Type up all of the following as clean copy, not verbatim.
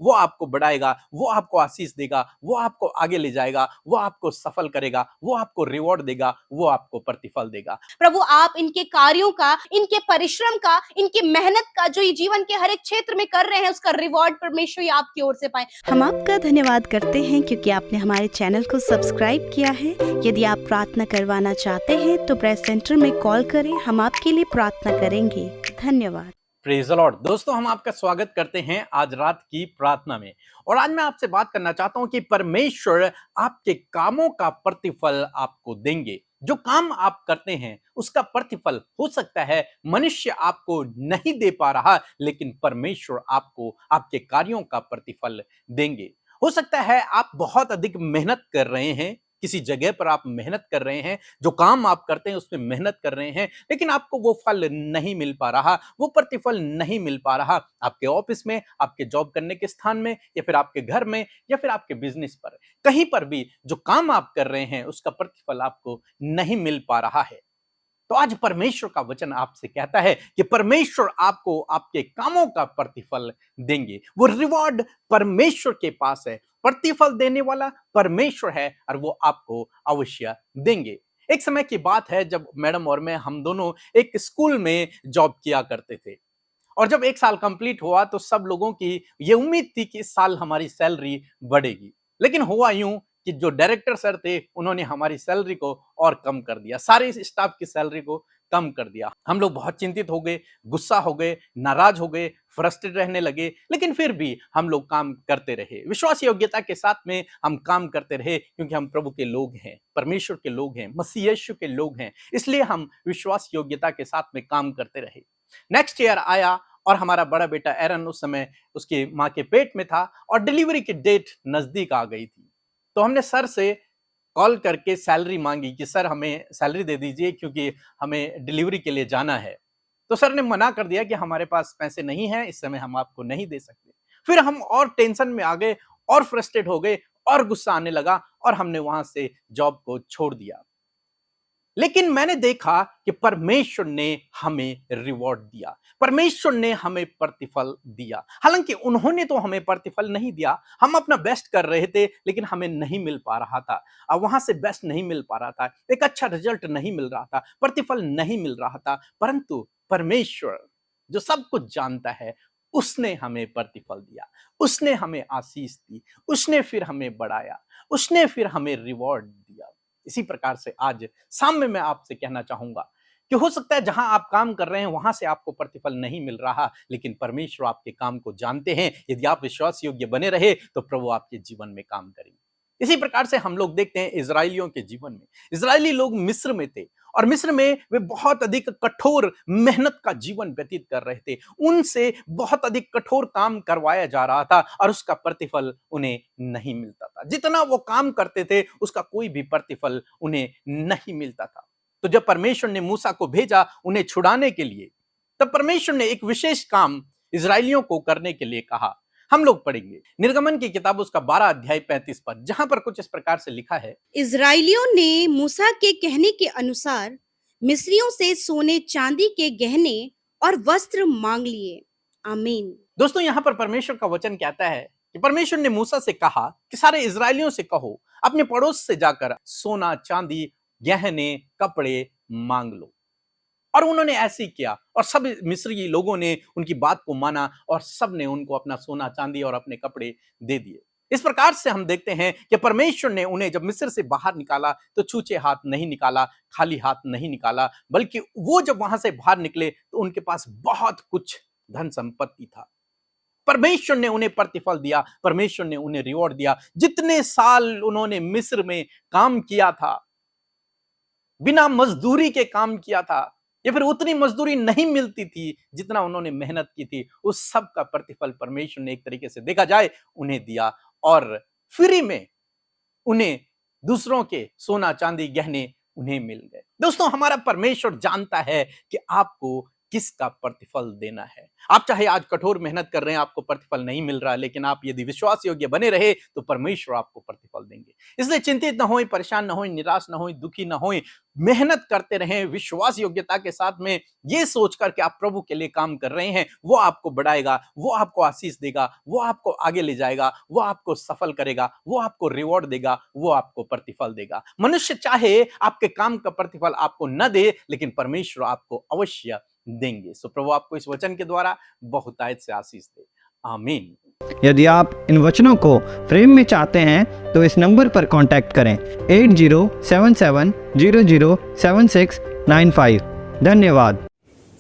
वो आपको बढ़ाएगा, वो आपको आशीष देगा, वो आपको आगे ले जाएगा, वो आपको सफल करेगा, वो आपको रिवॉर्ड देगा, वो आपको प्रतिफल देगा। प्रभु, आप इनके कार्यों का, इनके परिश्रम का, इनकी मेहनत का जो ये जीवन के हर एक क्षेत्र में कर रहे हैं, उसका रिवॉर्ड परमेश्वर आपकी ओर से पाए। हम आपका धन्यवाद करते हैं क्योंकि आपने हमारे चैनल को सब्सक्राइब किया है। यदि आप प्रार्थना करवाना चाहते हैं तो प्रेस सेंटर में कॉल करें, हम आपके लिए प्रार्थना करेंगे। धन्यवाद। Praise the Lord. दोस्तों, हम आपका स्वागत करते हैं आज रात की प्रार्थना में। और आज मैं आपसे बात करना चाहता हूं कि परमेश्वर आपके कामों का प्रतिफल आपको देंगे। जो काम आप करते हैं उसका प्रतिफल हो सकता है मनुष्य आपको नहीं दे पा रहा, लेकिन परमेश्वर आपको आपके कार्यों का प्रतिफल देंगे। हो सकता है आप बहुत अधिक मेहनत कर रहे हैं, किसी जगह पर आप मेहनत कर रहे हैं, जो काम आप करते हैं उसमें मेहनत कर रहे हैं, लेकिन आपको वो फल नहीं मिल पा रहा, वो प्रतिफल नहीं मिल पा रहा। आपके ऑफिस में, आपके जॉब करने के स्थान में, या फिर आपके घर में, या फिर आपके बिजनेस पर, कहीं पर भी जो काम आप कर रहे हैं उसका प्रतिफल आपको नहीं मिल पा रहा है। तो आज परमेश्वर का वचन आपसे कहता है कि परमेश्वर आपको आपके कामों का प्रतिफल देंगे। वो रिवॉर्ड परमेश्वर के पास है, प्रतिफल देने वाला परमेश्वर है और वो आपको अवश्य देंगे। एक समय की बात है जब मैडम और मैं, हम दोनों एक स्कूल में जॉब किया करते थे। और जब एक साल कंप्लीट हुआ तो सब लोगों की ये उम्मीद थी कि इस साल हमारी सैलरी बढ़ेगी। लेकिन हुआ यूं कि जो डायरेक्टर सर थे उन्होंने हमारी सैलरी को और कम कर दिया, सारे स्टाफ की सैलरी को कम कर दिया। हम लोग बहुत चिंतित हो गए, गुस्सा हो गए, नाराज हो गए, फ्रस्ट्रेट रहने लगे। लेकिन फिर भी हम लोग काम करते रहे, विश्वास योग्यता के साथ में हम काम करते रहे, क्योंकि हम प्रभु के लोग हैं, परमेश्वर के लोग हैं, मसीह यीशु के लोग हैं। इसलिए हम विश्वास योग्यता के साथ में काम करते रहे। नेक्स्ट ईयर आया और हमारा बड़ा बेटा एरन उस समय उसकी माँ के पेट में था और डिलीवरी की डेट नजदीक आ गई थी। तो हमने सर से कॉल करके सैलरी मांगी कि सर हमें सैलरी दे दीजिए, क्योंकि हमें डिलीवरी के लिए जाना है। तो सर ने मना कर दिया कि हमारे पास पैसे नहीं हैं, इस समय हम आपको नहीं दे सकते। फिर हम और टेंशन में आ गए और फ्रस्ट्रेट हो गए और गुस्सा आने लगा और हमने वहां से जॉब को छोड़ दिया। लेकिन मैंने देखा कि परमेश्वर ने हमें रिवॉर्ड दिया, परमेश्वर ने हमें प्रतिफल दिया। हालांकि उन्होंने तो हमें प्रतिफल नहीं दिया, हम अपना बेस्ट कर रहे थे, लेकिन हमें नहीं मिल पा रहा था। अब वहां से बेस्ट नहीं मिल पा रहा था, एक अच्छा रिजल्ट नहीं मिल रहा था, प्रतिफल नहीं मिल रहा था। परंतु परमेश्वर जो सब कुछ जानता है, उसने हमें प्रतिफल दिया, उसने हमें आशीष दी, उसने फिर हमें बढ़ाया, उसने फिर हमें रिवॉर्ड दिया। इसी प्रकार से आज शाम में मैं आपसे कहना चाहूंगा कि हो सकता है जहां आप काम कर रहे हैं वहां से आपको प्रतिफल नहीं मिल रहा, लेकिन परमेश्वर आपके काम को जानते हैं। यदि आप विश्वास योग्य बने रहे तो प्रभु आपके जीवन में काम करेंगे। इसी प्रकार से हम लोग देखते हैं इजरायलियों के जीवन में। इजरायली लोग मिस्र में थे और मिस्र में वे बहुत अधिक कठोर मेहनत का जीवन व्यतीत कर रहे थे। उनसे बहुत अधिक कठोर काम करवाया जा रहा था और उसका प्रतिफल उन्हें नहीं मिलता था। जितना वो काम करते थे उसका कोई भी प्रतिफल उन्हें नहीं मिलता था। तो जब परमेश्वर ने मूसा को भेजा उन्हें छुड़ाने के लिए, तब परमेश्वर ने एक विशेष काम इजरायलियों को करने के लिए कहा। हम लोग पढ़ेंगे निर्गमन की किताब उसका 12 अध्याय 35 पद, जहां पर कुछ इस प्रकार से लिखा है। इजराइलियों ने मूसा के कहने के अनुसार मिस्रियों से सोने चांदी के गहने और वस्त्र मांग लिए। आमीन। दोस्तों, यहां पर परमेश्वर का वचन कहता है कि परमेश्वर ने मूसा से कहा कि सारे इजरायलियों से कहो, अपने पड़ोस से जाकर सोना चांदी गहने कपड़े मांग लो। और उन्होंने ऐसे ही किया और सब मिस्री लोगों ने उनकी बात को माना और सब ने उनको अपना सोना चांदी और अपने कपड़े दे दिए। इस प्रकार से हम देखते हैं कि परमेश्वर ने उन्हें जब मिस्र से बाहर निकाला तो छूछे हाथ नहीं निकाला, खाली हाथ नहीं निकाला, बल्कि वो जब वहां से बाहर निकले तो उनके पास बहुत कुछ धन संपत्ति था। परमेश्वर ने उन्हें प्रतिफल दिया, परमेश्वर ने उन्हें रिवॉर्ड दिया। जितने साल उन्होंने मिस्र में काम किया था, बिना मजदूरी के काम किया था, या फिर उतनी मजदूरी नहीं मिलती थी जितना उन्होंने मेहनत की थी, उस सब का प्रतिफल परमेश्वर ने एक तरीके से देखा जाए उन्हें दिया और फ्री में उन्हें दूसरों के सोना चांदी गहने उन्हें मिल गए। दोस्तों, हमारा परमेश्वर जानता है कि आपको किसका प्रतिफल देना है। आप चाहे आज कठोर मेहनत कर रहे हैं, आपको प्रतिफल नहीं मिल रहा, लेकिन आप यदि विश्वास योग्य बने रहे तो परमेश्वर आपको प्रतिफल देंगे। इसलिए चिंतित ना होएं, परेशान ना होएं, निराश ना होएं, दुखी ना होएं, मेहनत करते रहें विश्वास योग्यता के साथ में, ये सोचकर कि आप प्रभु के लिए काम कर रहे हैं, वो आपको बढ़ाएगा, वो आपको आशीष देगा, वो आपको आगे ले जाएगा, वो आपको सफल करेगा, वो आपको रिवॉर्ड देगा, वो आपको प्रतिफल देगा। मनुष्य चाहे आपके काम का प्रतिफल आपको न दे, लेकिन परमेश्वर आपको अवश्य देंगे। सो प्रभु आपको इस वचन के द्वारा बहुतायत से आशीष दे। आमीन। यदि आप इन वचनों को फ्रेम में चाहते हैं तो इस नंबर पर कांटेक्ट करें 8077007695। धन्यवाद।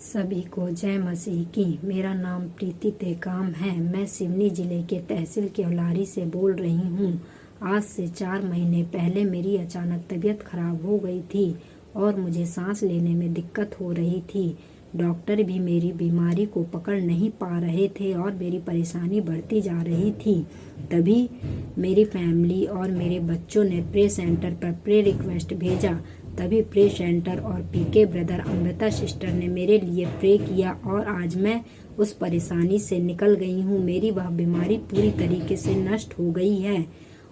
सभी को जय मसीह की। मेरा नाम प्रीति टेकाम है। मैं सिवनी जिले के तहसील केवलारी से बोल रही हूँ। आज से 4 महीने पहले मेरी अचानक तबीयत खराब हो गई थी और मुझे सांस लेने में दिक्कत हो रही थी। डॉक्टर भी मेरी बीमारी को पकड़ नहीं पा रहे थे और मेरी परेशानी बढ़ती जा रही थी। तभी मेरी फैमिली और मेरे बच्चों ने प्रे सेंटर पर प्रे रिक्वेस्ट भेजा। तभी प्रे सेंटर और पीके ब्रदर अमृता सिस्टर ने मेरे लिए प्रे किया और आज मैं उस परेशानी से निकल गई हूँ। मेरी वह बीमारी पूरी तरीके से नष्ट हो गई है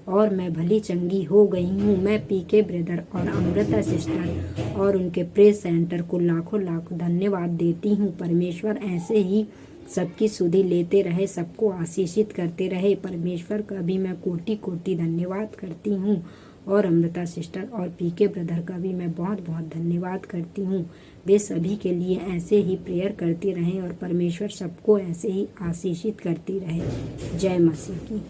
और मैं भली चंगी हो गई हूँ। मैं पीके ब्रदर और अमृता सिस्टर और उनके प्रे सेंटर को लाखों लाख धन्यवाद देती हूँ। परमेश्वर ऐसे ही सबकी सुधि लेते रहे, सबको आशीषित करते रहे। परमेश्वर का भी मैं कोटि कोटि धन्यवाद करती हूँ और अमृता सिस्टर और पीके ब्रदर का भी मैं बहुत बहुत धन्यवाद करती हूँ। वे सभी के लिए ऐसे ही प्रेयर करती रहें और परमेश्वर सबको ऐसे ही आशीषित करती रहे। जय मसीह की।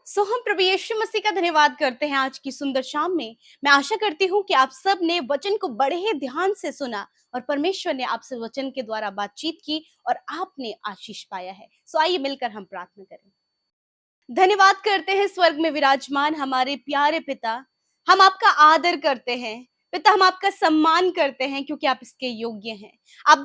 सो हम प्रभु यीशु मसीह का धन्यवाद करते हैं आज की सुंदर शाम में। मैं आशा करती हूँ कि आप सब ने वचन को बड़े ही ध्यान से सुना और परमेश्वर ने आपसे वचन के द्वारा बातचीत की और आपने आशीष पाया है। सो आइए मिलकर हम प्रार्थना करें। धन्यवाद करते हैं स्वर्ग में विराजमान हमारे प्यारे पिता, हम आपका आदर करते हैं पिता, हम आपका सम्मान करते हैं क्योंकि आप इसके योग्य हैं। आप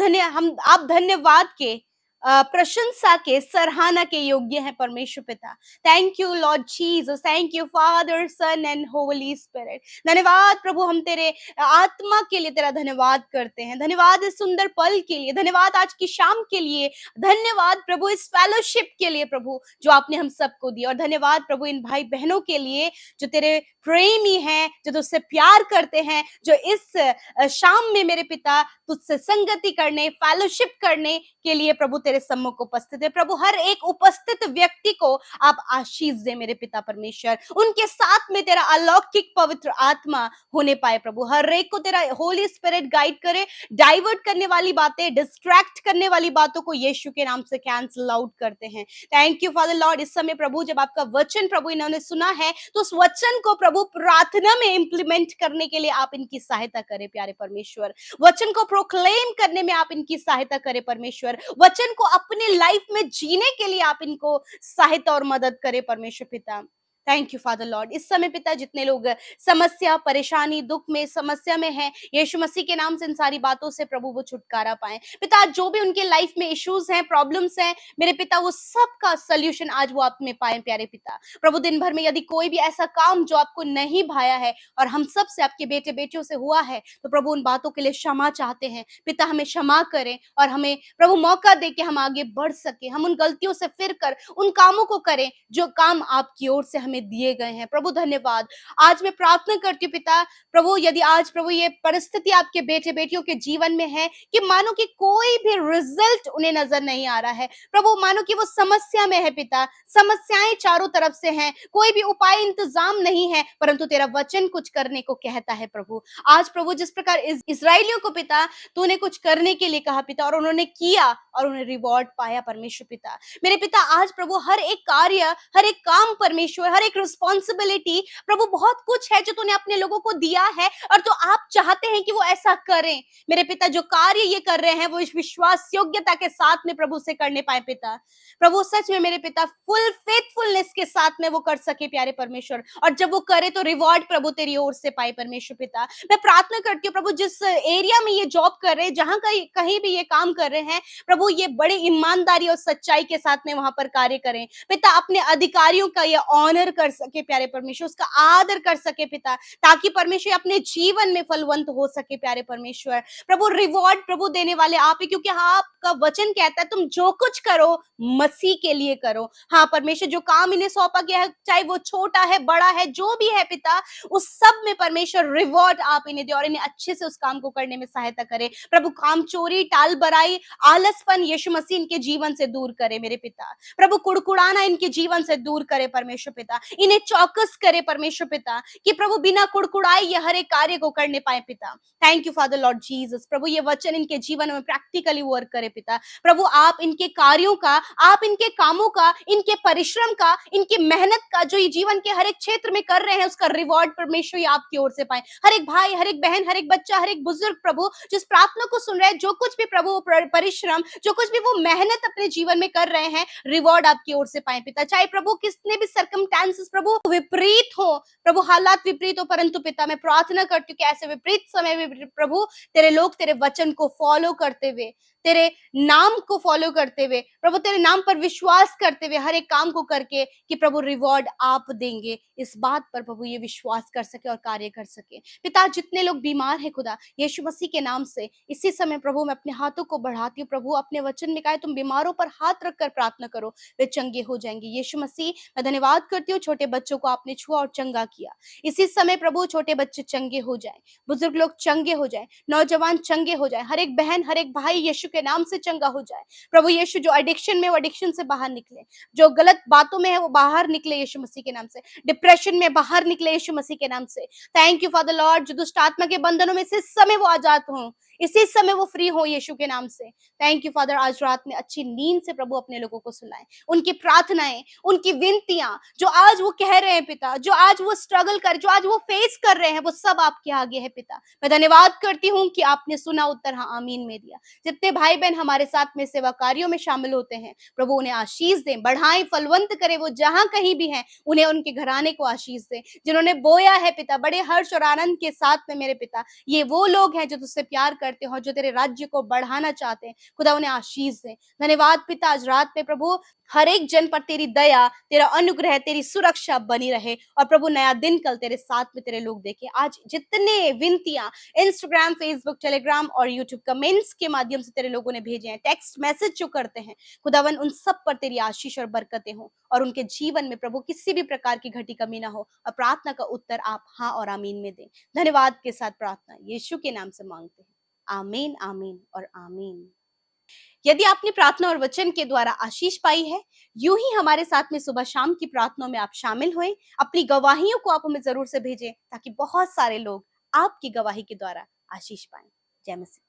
धन्यवाद के, प्रशंसा के, सराहना के योग्य है परमेश्वर पिता। Thank you Lord Jesus, thank you Father, Son and Holy Spirit. धन्यवाद प्रभु, हम तेरे आत्मा के लिए तेरा धन्यवाद करते हैं। धन्यवाद इस सुंदर पल के लिए, धन्यवाद आज की शाम के लिए, धन्यवाद प्रभु इस फेलोशिप के लिए प्रभु जो आपने हम सबको दिया, और धन्यवाद प्रभु इन भाई बहनों के लिए जो तेरे प्रेमी हैं, जो तुझसे प्यार करते हैं, जो इस शाम में मेरे पिता तुझसे संगति करने, फेलोशिप करने के लिए प्रभु तेरे सम्मुख उपस्थित है। प्रभु हर एक उपस्थित व्यक्ति को आप आशीष दे मेरे पिता परमेश्वर, उनके साथ में तेरा अलौकिक पवित्र आत्मा होने पाए प्रभु। हर एक को तेरा होली स्पिरिट गाइड करे। डाइवर्ट करने वाली बातें, डिस्ट्रैक्ट करने वाली बातों को यीशु के नाम से कैंसल आउट करते हैं। Thank you father Lord. इस समय प्रभु जब आपका वचन प्रभु इन्होंने सुना है तो उस वचन को प्रभु प्रार्थना में इंप्लीमेंट करने के लिए आप इनकी सहायता करें प्यारे परमेश्वर। वचन को प्रोक्लेम करने में आप इनकी सहायता करें परमेश्वर। वचन को अपने लाइफ में जीने के लिए आप इनको सहायता और मदद करें परमेश्वर पिता। Thank you father Lord. इस समय पिता जितने लोग समस्या, परेशानी, दुख में, समस्या में हैं, यीशु मसीह के नाम से इन सारी बातों से प्रभु वो छुटकारा पाएं पिता। जो भी उनके लाइफ में इश्यूज हैं, प्रॉब्लम्स हैं मेरे पिता, वो सब का सॉल्यूशन आज वो आप में पाएं प्यारे पिता। प्रभु दिन भर में यदि कोई भी ऐसा काम जो आपको नहीं भाया है और हम सब से, आपके बेटे बेटियों से हुआ है, तो प्रभु उन बातों के लिए क्षमा चाहते हैं पिता। हमें क्षमा करें और हमें प्रभु मौका दे के हम आगे बढ़ सके, हम उन गलतियों से फिर कर उन कामों को करें जो काम आपकी ओर से हमें दिए गए हैं प्रभु। धन्यवाद। आज मैं प्रार्थना करती हूँ पिता प्रभु, यदि आज प्रभु ये परिस्थिति आपके बेटे बेटियों के जीवन में है कि मानो कि कोई भी रिजल्ट उन्हें नजर नहीं आ रहा है प्रभु, मानो कि वो समस्या में है पिता, समस्याएं चारों तरफ से हैं, कोई भी उपाय इंतजाम नहीं है, परंतु तेरा वचन कुछ करने को कहता है प्रभु। आज प्रभु जिस प्रकार इस्राएलियों को पिता तूने कुछ करने के लिए कहा पिता और उन्होंने किया और उन्हें रिवॉर्ड पाया परमेश्वर पिता। मेरे पिता आज प्रभु हर एक कार्य, हर एक काम परमेश्वर, हर एक रिस्पॉन्सिबिलिटी प्रभु, बहुत कुछ है जो तूने अपने लोगों को दिया है और तो आप चाहते हैं कि वो ऐसा करें मेरे पिता। जो कार्य ये कर रहे हैं वो इस विश्वास योग्यता के साथ में प्रभु से करने पाए पिता। प्रभु सच में मेरे पिता फुल फेथफुल फेथफुलनेस के साथ में वो कर सके प्यारे परमेश्वर, और जब वो करे तो रिवॉर्ड प्रभु तेरी ओर से पाए परमेश्वर पिता। मैं प्रार्थना करती हूँ प्रभु, जिस एरिया में ये जॉब कर रहे हैं, जहां कहीं कहीं भी ये काम कर रहे हैं प्रभु, ये बड़े ईमानदारी और सच्चाई के साथ में वहां पर कार्य करें पिता। अपने अधिकारियों का ये ऑनर कर सके प्यारे परमेश्वर, उसका आदर कर सके पिता, ताकि परमेश्वर अपने जीवन में फलवंत हो सके प्यारे परमेश्वर। प्रभु रिवॉर्ड प्रभु देने वाले आप ही, क्योंकि आपका वचन कहता है तुम जो कुछ करो मसीह के लिए करो। हाँ परमेश्वर, जो काम इन्हें सौंपा गया है, चाहे वो छोटा है बड़ा है जो भी है पिता, उस सब में परमेश्वर रिवॉर्ड आप इन्हें दे और इन्हें अच्छे से उस काम को करने में सहायता करे प्रभु। काम चोरी टाल बराई आलसपन यीशु मसीह इनके जीवन से दूर करे मेरे पिता। प्रभु कुड़कुड़ाना इनके जीवन से दूर करे परमेश्वर पिता, इन्हें चौकस करे परमेश्वर पिता, कि प्रभु बिना कुड़कुड़ाए ये हर एक कार्य को करने पाए पिता। Thank you father lord Jesus. प्रभु ये वचन इनके जीवन में प्रैक्टिकली वर्क करे पिता। प्रभु आप इनके कार्यों का, आप इनके कामों का, इनके परिश्रम का, इनकी मेहनत का, जो ये जीवन के हर एक क्षेत्र में कर रहे हैं, उसका रिवॉर्ड परमेश्वर आपकी ओर से पाए। हर एक भाई, हर एक बहन, हर एक बच्चा, हर एक बुजुर्ग प्रभु जिस प्रार्थना को सुन रहे हैं, जो कुछ भी प्रभु परिश्रम, जो कुछ भी वो मेहनत अपने जीवन में कर रहे हैं, रिवॉर्ड आपकी ओर से पाए पिता। चाहे प्रभु कितने भी सर्कमस्टेंसेस प्रभु विपरीत हो, प्रभु हालात विपरीत हो, परंतु पिता मैं प्रार्थना करती हूँ कि ऐसे विपरीत समय में प्रभु तेरे लोग तेरे वचन को फॉलो करते हुए, तेरे नाम को फॉलो करते हुए, प्रभु तेरे नाम पर विश्वास करते हुए हर एक काम को करके, कि प्रभु रिवॉर्ड आप देंगे, इस बात पर प्रभु ये विश्वास कर सके और कार्य कर सके पिता। जितने लोग बीमार हैं खुदा, यीशु मसीह के नाम से इसी समय प्रभु मैं अपने हाथों को बढ़ाती हूँ प्रभु। अपने वचन में कहा है तुम बीमारों पर हाथ रखकर प्रार्थना करो, वे चंगे हो जाएंगे। यीशु मसीह मैं धन्यवाद करती हूँ, छोटे बच्चों को आपने छुआ और चंगा किया। इसी समय प्रभु छोटे बच्चे चंगे हो जाए, बुजुर्ग लोग चंगे हो जाए, नौजवान चंगे हो जाए, हर एक बहन हर एक भाई यीशु के नाम से चंगा हो जाए प्रभु। यीशु जो एडिक्शन में, वो एडिक्शन से बाहर निकले, जो गलत बातों में है वो बाहर निकले यीशु मसीह के नाम से, डिप्रेशन में बाहर निकले यीशु मसीह के नाम से। थैंक यू फादर लॉर्ड, जो दुष्ट आत्मा के बंधनों में से इस समय वो आजाद हो, इसी समय वो फ्री हो यीशु के नाम से। थैंक यू फादर, आज रात में अच्छी नींद से प्रभु अपने लोगों को सुनाए, उनकी प्रार्थनाएं, उनकी विनतियां जो आज वो कह रहे हैं पिता, जो आज वो स्ट्रगल कर, जो आज वो फेस कर रहे हैं, वो सब आपके आगे है पिता। मैं धन्यवाद करती हूँ कि आपने सुना, उत्तर हाँ आमीन में दिया। जितने भाई बहन हमारे साथ में सेवा कार्यों में शामिल होते हैं प्रभु उन्हें आशीष दें, बढ़ाएं, फलवंत करें, वो जहां कहीं भी हैं उन्हें उनके घराने को आशीष दें। जिन्होंने बोया है पिता बड़े हर्ष और आनंद के साथ में मेरे पिता, ये वो लोग हैं जो तुझसे प्यार करते हो, जो तेरे राज्य को बढ़ाना चाहते हैं, खुदा उन्हें आशीष दें। धन्यवाद पिता, आज रात में प्रभु हर एक जन पर तेरी दया, तेरा अनुग्रह, तेरी सुरक्षा बनी रहे, और प्रभु नया दिन कल तेरे साथ में तेरे लोग देखें। आज जितने विनतियां इंस्टाग्राम, फेसबुक, टेलीग्राम और यूट्यूब कमेंट्स के माध्यम से तेरे लोगों ने भेजे हैं, टेक्स्ट मैसेज जो करते हैं खुदावन, उन सब पर तेरी आशीष और बरकतें हो, और उनके जीवन में प्रभु किसी भी प्रकार की घटी कमी ना हो, और प्रार्थना का उत्तर आप हाँ और आमीन में दें। धन्यवाद के साथ प्रार्थना यीशु के नाम से मांगते हैं, आमीन आमीन और आमीन। यदि आपने प्रार्थना और वचन के द्वारा आशीष पाई है, यूं ही हमारे साथ में सुबह शाम की प्रार्थनाओं में आप शामिल हुए। अपनी गवाहियों को आप हमें जरूर से भेजें, ताकि बहुत सारे लोग आपकी गवाही के द्वारा आशीष पाएं। जय मसीह।